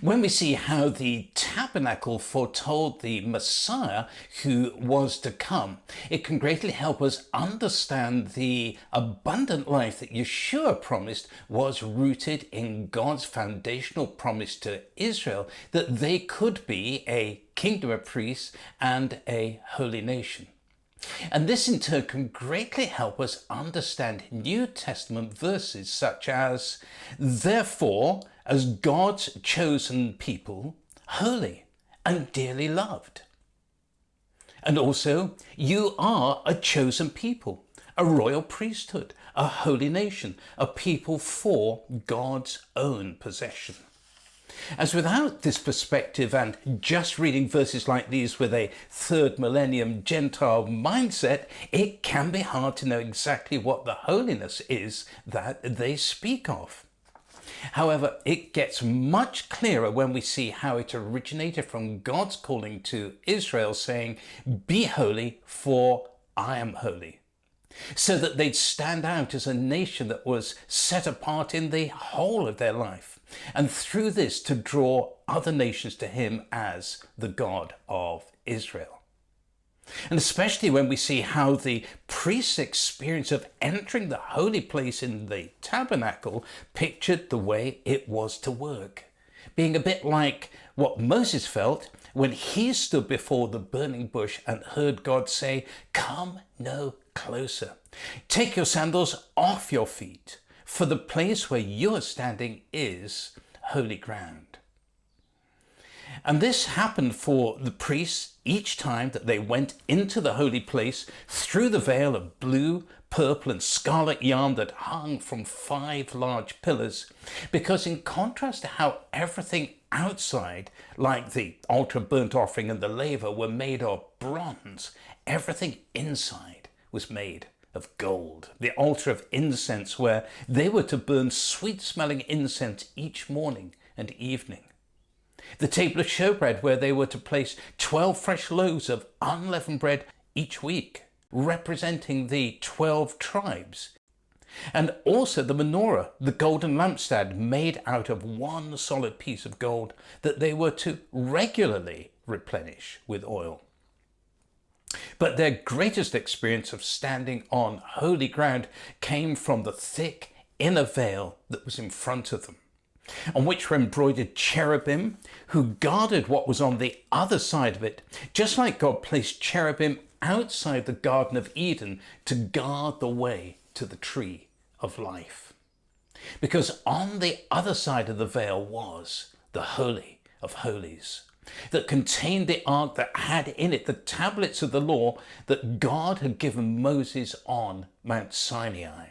When we see how the tabernacle foretold the Messiah who was to come, it can greatly help us understand the abundant life that Yeshua promised was rooted in God's foundational promise to Israel, that they could be a kingdom of priests and a holy nation. And this in turn can greatly help us understand New Testament verses such as, "Therefore, as God's chosen people, holy and dearly loved." And also, "You are a chosen people, a royal priesthood, a holy nation, a people for God's own possession." As without this perspective and just reading verses like these with a third millennium Gentile mindset, it can be hard to know exactly what the holiness is that they speak of. However, it gets much clearer when we see how it originated from God's calling to Israel, saying, "Be holy, for I am holy," so that they'd stand out as a nation that was set apart in the whole of their life, and through this to draw other nations to him as the God of Israel. And especially when we see how the priest's experience of entering the holy place in the tabernacle pictured the way it was to work, being a bit like what Moses felt when he stood before the burning bush and heard God say, "Come no closer. Take your sandals off your feet, for the place where you are standing is holy ground." And this happened for the priests each time that they went into the holy place through the veil of blue, purple and scarlet yarn that hung from 5 large pillars, because in contrast to how everything outside, like the altar of burnt offering and the laver, were made of bronze, everything inside was made of gold. The altar of incense, where they were to burn sweet-smelling incense each morning and evening. The table of showbread, where they were to place 12 fresh loaves of unleavened bread each week, representing the 12 tribes. And also the menorah, the golden lampstand made out of one solid piece of gold that they were to regularly replenish with oil. But their greatest experience of standing on holy ground came from the thick inner veil that was in front of them, on which were embroidered cherubim who guarded what was on the other side of it, just like God placed cherubim outside the Garden of Eden to guard the way to the tree of life. Because on the other side of the veil was the Holy of Holies, that contained the ark that had in it the tablets of the law that God had given Moses on Mount Sinai,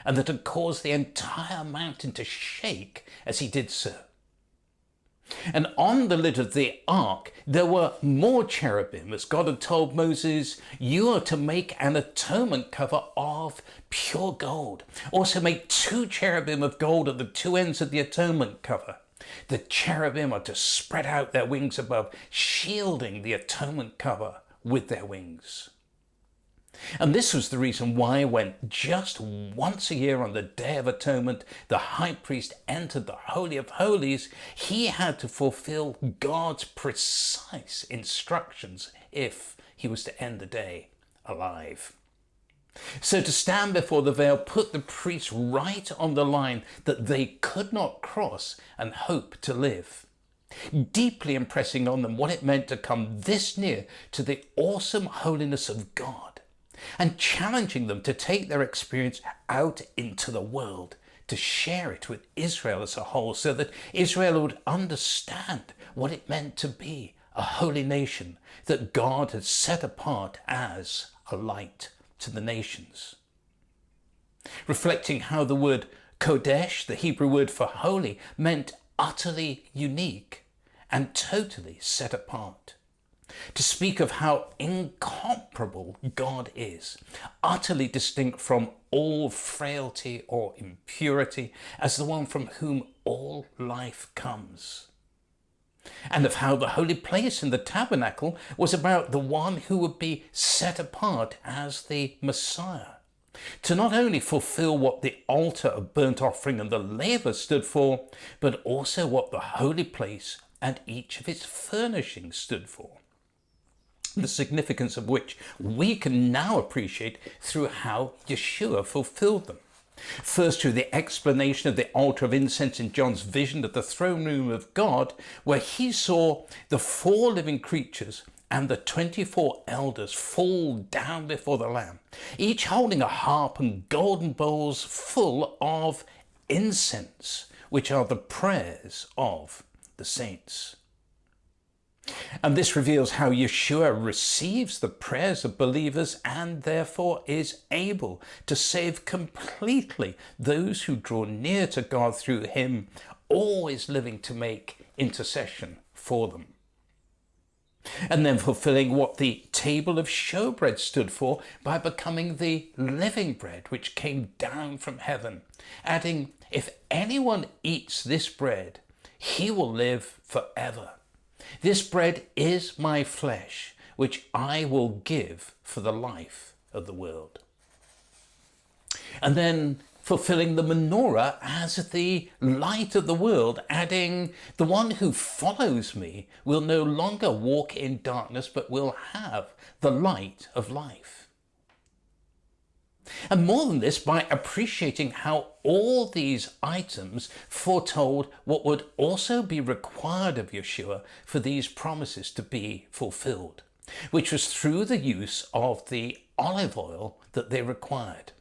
and that had caused the entire mountain to shake as he did so. And on the lid of the ark there were more cherubim, as God had told Moses, "You are to make an atonement cover of pure gold. Also make 2 cherubim of gold at the 2 ends of the atonement cover. The cherubim are to spread out their wings above, shielding the atonement cover with their wings." And this was the reason why, when just once a year on the Day of Atonement, the high priest entered the Holy of Holies, he had to fulfill God's precise instructions if he was to end the day alive. So to stand before the veil put the priests right on the line that they could not cross and hope to live, deeply impressing on them what it meant to come this near to the awesome holiness of God, and challenging them to take their experience out into the world, to share it with Israel as a whole, so that Israel would understand what it meant to be a holy nation that God had set apart as a light to the nations. Reflecting how the word Kodesh, the Hebrew word for holy, meant utterly unique and totally set apart. To speak of how incomparable God is, utterly distinct from all frailty or impurity, as the one from whom all life comes. And of how the holy place in the tabernacle was about the one who would be set apart as the Messiah, to not only fulfill what the altar of burnt offering and the laver stood for, but also what the holy place and each of its furnishings stood for, the significance of which we can now appreciate through how Yeshua fulfilled them. First, through the explanation of the altar of incense in John's vision of the throne room of God, where he saw the 4 living creatures and the 24 elders fall down before the Lamb, each holding a harp and golden bowls full of incense, which are the prayers of the saints. And this reveals how Yeshua receives the prayers of believers and therefore is able to save completely those who draw near to God through him, always living to make intercession for them. And then fulfilling what the table of showbread stood for by becoming the living bread which came down from heaven, adding, "If anyone eats this bread, he will live forever. This bread is my flesh, which I will give for the life of the world." And then fulfilling the menorah as the light of the world, adding, "The one who follows me will no longer walk in darkness, but will have the light of life." And more than this, by appreciating how all these items foretold what would also be required of Yeshua for these promises to be fulfilled, which was through the use of the olive oil that they required.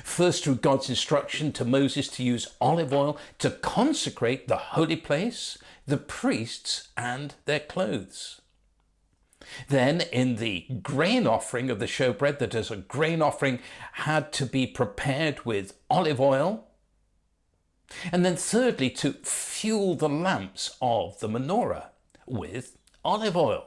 First, through God's instruction to Moses to use olive oil to consecrate the holy place, the priests, and their clothes. Then in the grain offering of the showbread, that as a grain offering had to be prepared with olive oil. And then thirdly, to fuel the lamps of the menorah with olive oil.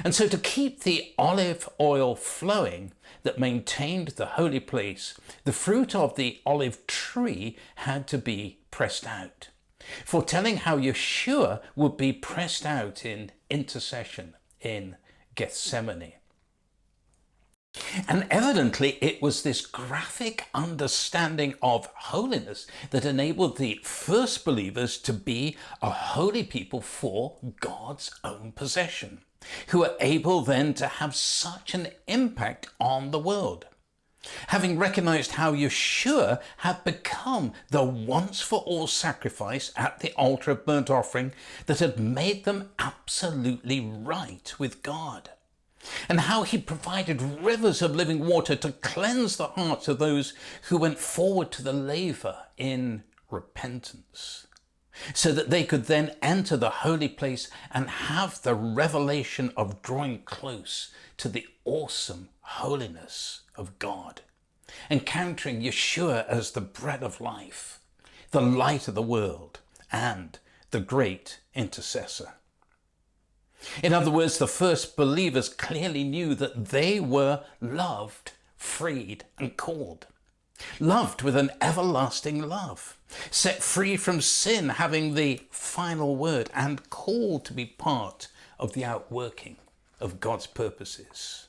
And so to keep the olive oil flowing that maintained the holy place, the fruit of the olive tree had to be pressed out, foretelling how Yeshua would be pressed out in intercession in Gethsemane. And evidently it was this graphic understanding of holiness that enabled the first believers to be a holy people for God's own possession, who were able then to have such an impact on the world, having recognized how Yeshua had become the once-for-all sacrifice at the altar of burnt offering that had made them absolutely right with God, and how he provided rivers of living water to cleanse the hearts of those who went forward to the laver in repentance, so that they could then enter the holy place and have the revelation of drawing close to the awesome holiness of God, encountering Yeshua as the bread of life, the light of the world, and the great intercessor. In other words, the first believers clearly knew that they were loved, freed, and called. Loved with an everlasting love, set free from sin, having the final word, and called to be part of the outworking of God's purposes.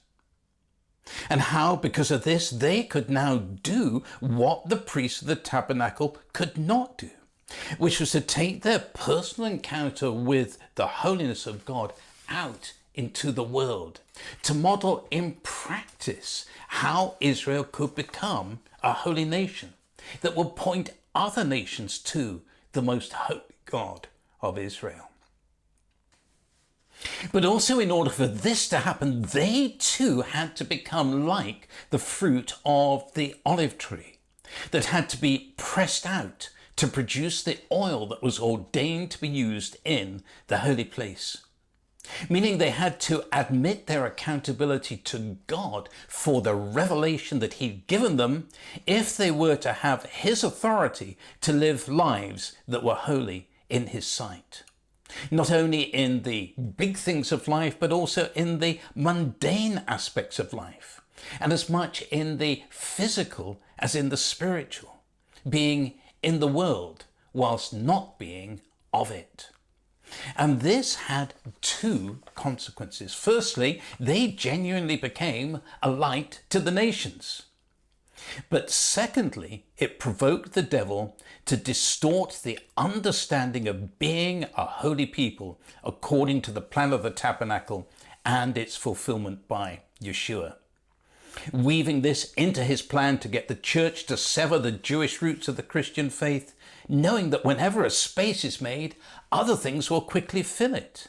And how, because of this, they could now do what the priests of the tabernacle could not do, which was to take their personal encounter with the holiness of God out into the world, to model in practice how Israel could become a holy nation that would point other nations to the most holy God of Israel. But also, in order for this to happen, they too had to become like the fruit of the olive tree that had to be pressed out to produce the oil that was ordained to be used in the holy place. Meaning they had to admit their accountability to God for the revelation that he'd given them if they were to have his authority to live lives that were holy in his sight. Not only in the big things of life, but also in the mundane aspects of life, and as much in the physical as in the spiritual, being in the world whilst not being of it. And this had two consequences. Firstly, they genuinely became a light to the nations, But secondly, it provoked the devil to distort the understanding of being a holy people according to the plan of the tabernacle and its fulfillment by Yeshua. Weaving this into his plan to get the church to sever the Jewish roots of the Christian faith, knowing that whenever a space is made, other things will quickly fill it.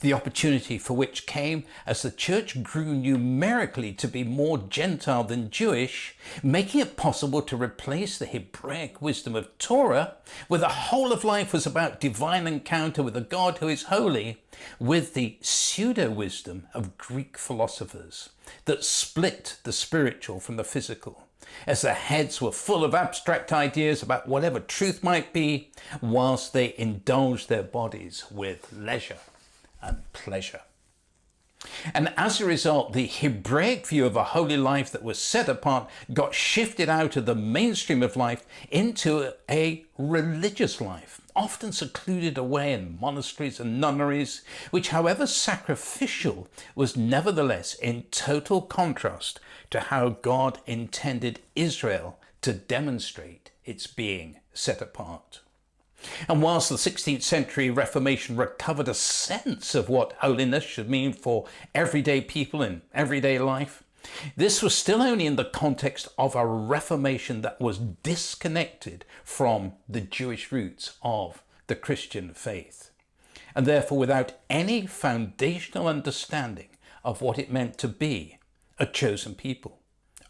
The opportunity for which came as the church grew numerically to be more Gentile than Jewish, making it possible to replace the Hebraic wisdom of Torah, where the whole of life was about divine encounter with a God who is holy, with the pseudo-wisdom of Greek philosophers that split the spiritual from the physical, as their heads were full of abstract ideas about whatever truth might be, whilst they indulged their bodies with leisure and pleasure. And as a result, the Hebraic view of a holy life that was set apart got shifted out of the mainstream of life into a religious life, often secluded away in monasteries and nunneries, which, however sacrificial, was nevertheless in total contrast to how God intended Israel to demonstrate its being set apart. And whilst the 16th century Reformation recovered a sense of what holiness should mean for everyday people in everyday life, this was still only in the context of a Reformation that was disconnected from the Jewish roots of the Christian faith, and therefore without any foundational understanding of what it meant to be a chosen people,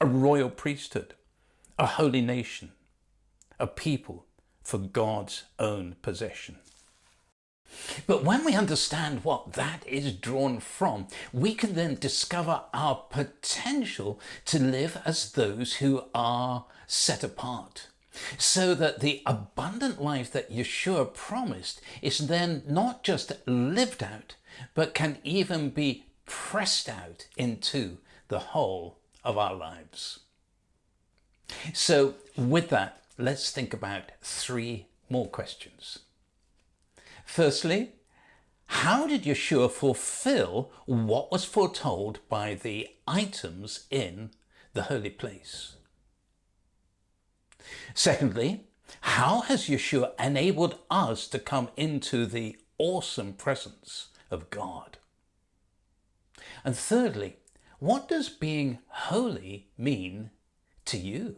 a royal priesthood, a holy nation, a people for God's own possession. But when we understand what that is drawn from, we can then discover our potential to live as those who are set apart, so that the abundant life that Yeshua promised is then not just lived out, but can even be pressed out into the whole of our lives. So with that, let's think about 3 more questions. Firstly, how did Yeshua fulfill what was foretold by the items in the holy place? Secondly, how has Yeshua enabled us to come into the awesome presence of God? And thirdly, what does being holy mean to you?